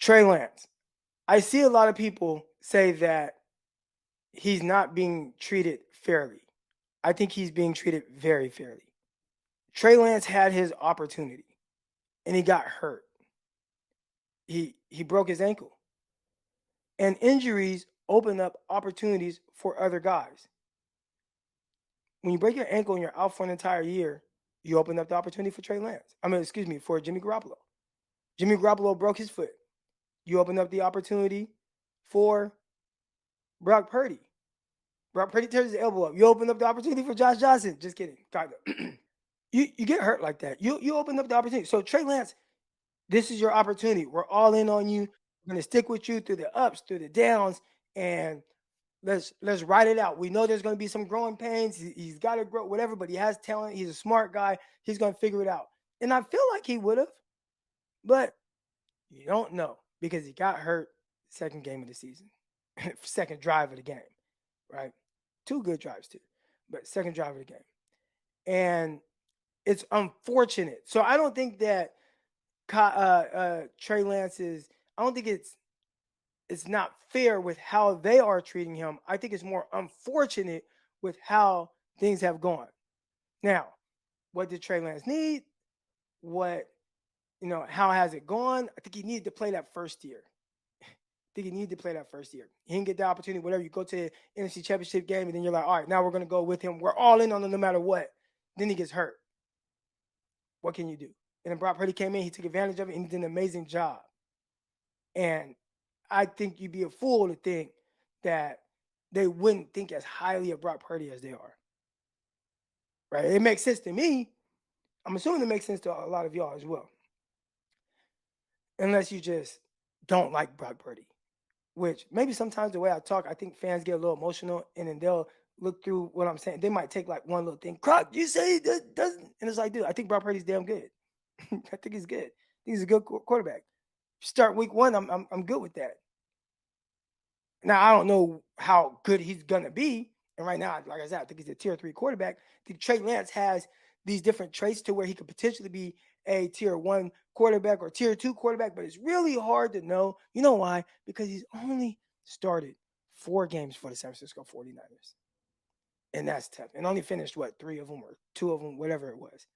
Trey Lance. I see a lot of people say that he's not being treated fairly. I think he's being treated very fairly. Trey Lance had his opportunity and he got hurt. He broke his ankle. And injuries open up opportunities for other guys. When you break your ankle and you're out for an entire year, you open up the opportunity for Trey Lance. For Jimmy Garoppolo. Jimmy Garoppolo broke his foot. You open up the opportunity for Brock Purdy. Brock Purdy tears his elbow up. You open up the opportunity for Josh Johnson. Just kidding. You get hurt like that. You open up the opportunity. So Trey Lance, this is your opportunity. We're all in on you. We're gonna stick with you through the ups, through the downs, and let's ride it out. We know there's gonna be some growing pains. He's got to grow, whatever, but he has talent. He's a smart guy. He's gonna figure it out. And I feel like he would have, but you don't know because he got hurt second game of the season, second drive of the game, right? Two good drives too, but second drive of the game, and it's unfortunate. So I don't think that Trey Lance is. I don't think it's not fair with how they are treating him. I think it's more unfortunate with how things have gone. Now, what did Trey Lance need? How has it gone? I think he needed to play that first year. He didn't get the opportunity, whatever. You go to the NFC Championship game, and then you're like, all right, now we're going to go with him. We're all in on him no matter what. Then he gets hurt. What can you do? And then Brock Purdy came in. He took advantage of it, and he did an amazing job. And I think you'd be a fool to think that they wouldn't think as highly of Brock Purdy as they are. Right? It makes sense to me. I'm assuming it makes sense to a lot of y'all as well. Unless you just don't like Brock Purdy. Which maybe sometimes the way I talk, I think fans get a little emotional, and then they'll look through what I'm saying. They might take like one little thing. Croc, you say that doesn't, and it's like, dude, I think Brock Purdy's damn good. I think he's good. I think he's a good quarterback. Start week one, I'm good with that. Now I don't know how good he's gonna be, and right now, like I said, I think he's a tier 3 quarterback. I think Trey Lance has these different traits to where he could potentially be a tier 1 quarterback or tier 2 quarterback, but it's really hard to know. You know why? Because he's only started 4 games for the San Francisco 49ers. And that's tough. And only finished, 3 of them or 2 of them, whatever it was.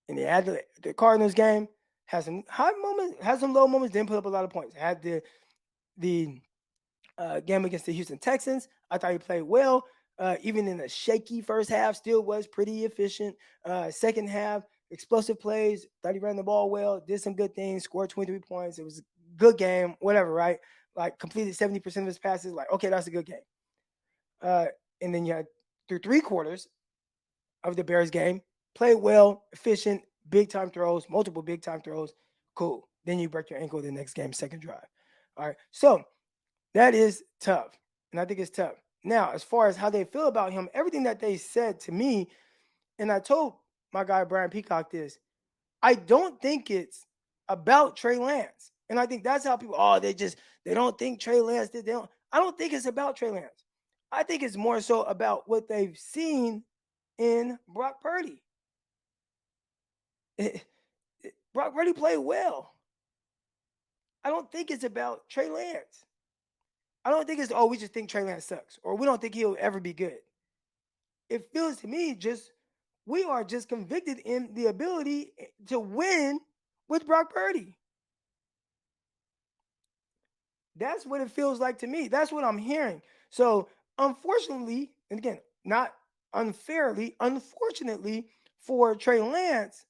And he had the Cardinals game, has some high moments, has some low moments, didn't put up a lot of points. Had the game against the Houston Texans. I thought he played well. Even in a shaky first half, still was pretty efficient. Second half, explosive plays. Thought he ran the ball well, did some good things, scored 23 points. It was a good game, whatever, right? Like completed 70% of his passes. Like, okay, that's a good game. And then you had through 3 quarters of the Bears game, played well, efficient, big time throws, multiple big time throws. Cool. Then you break your ankle the next game, second drive. All right. So that is tough. And I think it's tough. Now, as far as how they feel about him, everything that they said to me, and I told my guy Brian Peacock this, I don't think it's about Trey Lance. And I think that's how people, they don't think Trey Lance did. I don't think it's about Trey Lance. I think it's more so about what they've seen in Brock Purdy. Brock Purdy played well. I don't think it's about Trey Lance. I don't think it's, we just think Trey Lance sucks, or we don't think he'll ever be good. It feels to me we are just convicted in the ability to win with Brock Purdy. That's what it feels like to me. That's what I'm hearing. So, unfortunately, and again, not unfairly, unfortunately for Trey Lance,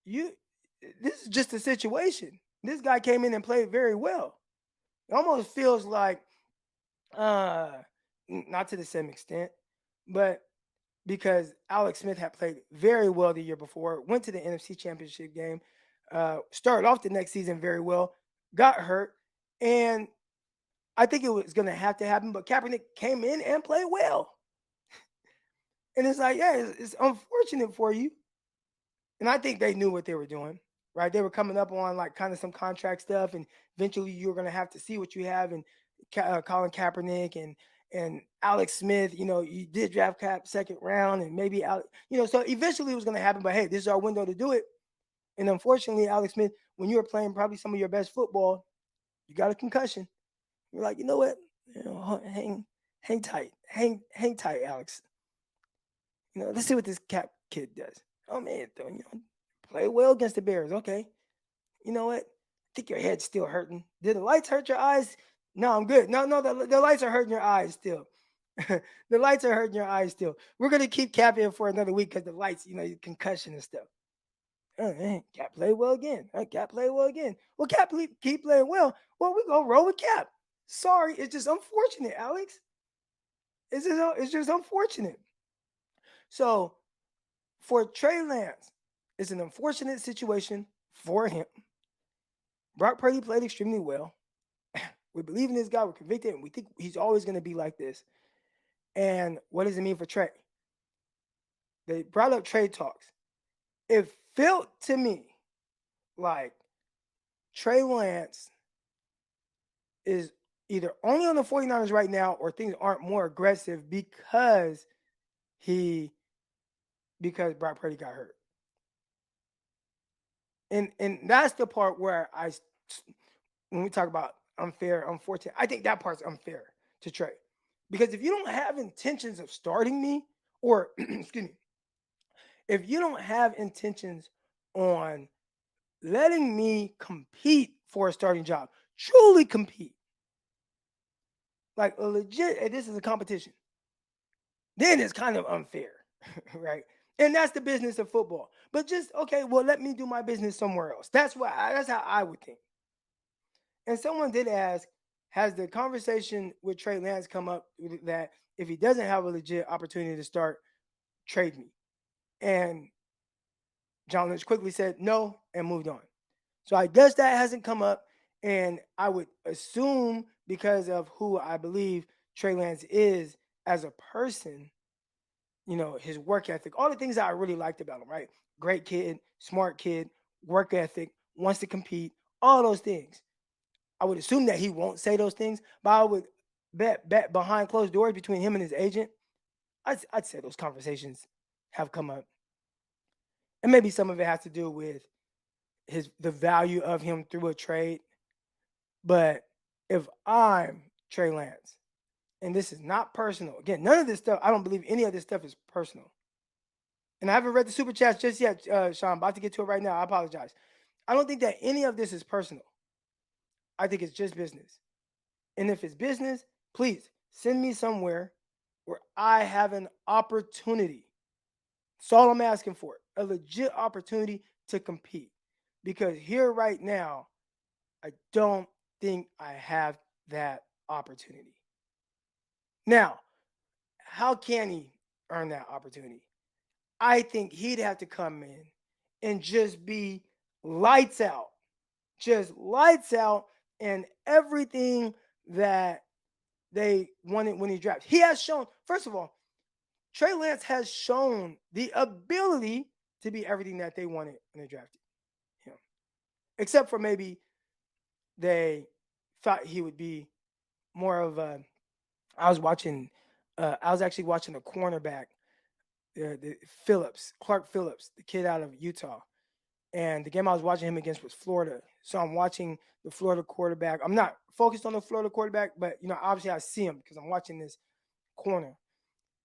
this is just a situation. This guy came in and played very well. It almost feels like, not to the same extent, but because Alex Smith had played very well the year before, went to the NFC Championship game, started off the next season very well, got hurt, and I think it was going to have to happen, but Kaepernick came in and played well. And it's like, yeah, it's unfortunate for you. And I think they knew what they were doing, right? They were coming up on like kind of some contract stuff, and eventually you were going to have to see what you have in Colin Kaepernick and Alex Smith. You did draft Cap second round, and maybe so eventually it was going to happen. But hey, this is our window to do it. And unfortunately, Alex Smith, when you were playing probably some of your best football, you got a concussion. You're like, you know what? Hang tight, hang tight, Alex. Let's see what this Cap kid does. Oh man, play well against the Bears. Okay, you know what? I think your head's still hurting. Did the lights hurt your eyes? No, I'm good. No, the lights are hurting your eyes still. The lights are hurting your eyes still. We're gonna keep Cap in for another week because the lights, concussion and stuff. Cap play well again. Cap play well again. Well, Cap keep playing well. Well, we gonna roll with Cap. Sorry, it's just unfortunate, Alex. It's just unfortunate. So for Trey Lance, it's an unfortunate situation for him. Brock Purdy played extremely well. We believe in this guy. We're convicted, and we think he's always going to be like this. And what does it mean for Trey? They brought up trade talks. It felt to me like Trey Lance is either only on the 49ers right now or things aren't more aggressive because Brock Purdy got hurt. And that's the part where when we talk about unfair, unfortunate, I think that part's unfair to Trey. Because if you don't have intentions of starting me, or excuse me, if you don't have intentions on letting me compete for a starting job, truly compete, like a legit, this is a competition, then it's kind of unfair, right? And that's the business of football. But just, okay, well, let me do my business somewhere else. That's how I would think. And someone did ask, has the conversation with Trey Lance come up that if he doesn't have a legit opportunity to start, trade me? And John Lynch quickly said no and moved on. So I guess that hasn't come up. And I would assume because of who I believe Trey Lance is as a person, his work ethic, all the things that I really liked about him, right? Great kid, smart kid, work ethic, wants to compete, all those things. I would assume that he won't say those things, but I would bet behind closed doors between him and his agent, I'd say those conversations have come up. And maybe some of it has to do with the value of him through a trade. But if I'm Trey Lance, and this is not personal, again, none of this stuff, I don't believe any of this stuff is personal. And I haven't read the super chats just yet, Sean. I'm about to get to it right now. I apologize. I don't think that any of this is personal. I think it's just business. And if it's business, please send me somewhere where I have an opportunity. That's all I'm asking for. A legit opportunity to compete. Because here right now, I don't think I have that opportunity. Now, how can he earn that opportunity? I think he'd have to come in and just be lights out. Just lights out and everything that they wanted when he drafted. He has shown, first of all, Trey Lance has shown the ability to be everything that they wanted when they drafted him. Except for maybe they thought he would be more of a. I was actually watching a cornerback, Clark Phillips, the kid out of Utah. And the game I was watching him against was Florida. So I'm watching the Florida quarterback. I'm not focused on the Florida quarterback, but, obviously I see him because I'm watching this corner.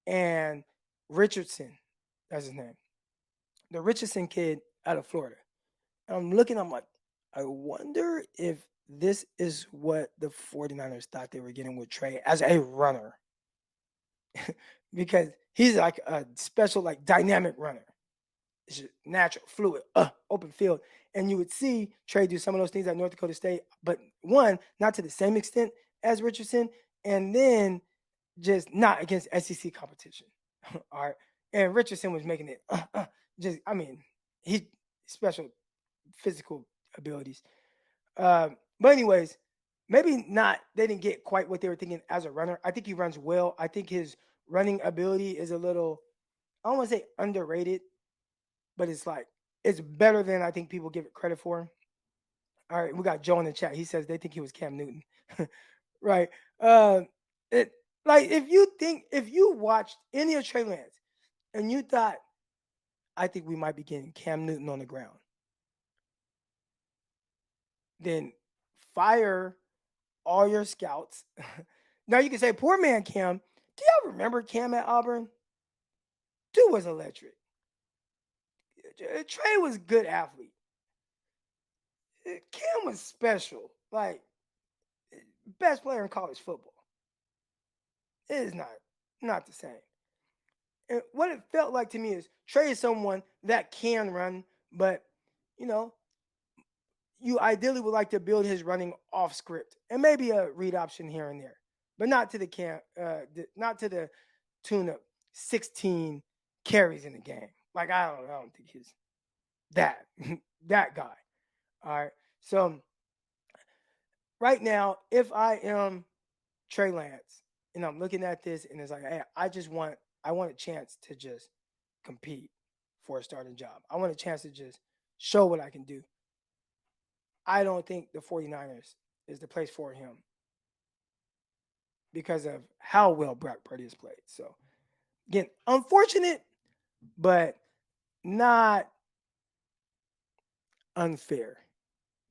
And Richardson, that's his name. The Richardson kid out of Florida. And I'm like, I wonder if this is what the 49ers thought they were getting with Trey as a runner. Because he's like a special, like dynamic runner. It's just natural, fluid, open field. And you would see Trey do some of those things at North Dakota State, but one, not to the same extent as Richardson, and then just not against SEC competition. All right. And Richardson was making it he's special physical abilities. But anyways, maybe not, they didn't get quite what they were thinking as a runner. I think he runs well. I think his running ability is a little, I don't want to say underrated, but it's better than I think people give it credit for. All right, we got Joe in the chat. He says they think he was Cam Newton. Right. If you watched any of Trey Lance and you thought, I think we might be getting Cam Newton on the ground. then fire all your scouts. Now you can say, poor man Cam. Do y'all remember Cam at Auburn? Dude was electric. Trey was a good athlete. Cam was special. Like, best player in college football. It is not the same. And what it felt like to me is Trey is someone that can run, but you know, you ideally would like to build his running off script and maybe a read option here and there, but not to not to the tune of 16 carries in the game. Like I don't think he's that that guy. All right. So right now, if I am Trey Lance and I'm looking at this and it's like, hey, I want a chance to just compete for a starting job. I want a chance to just show what I can do. I don't think the 49ers is the place for him because of how well Brock Purdy has played. So again, unfortunate, but not unfair.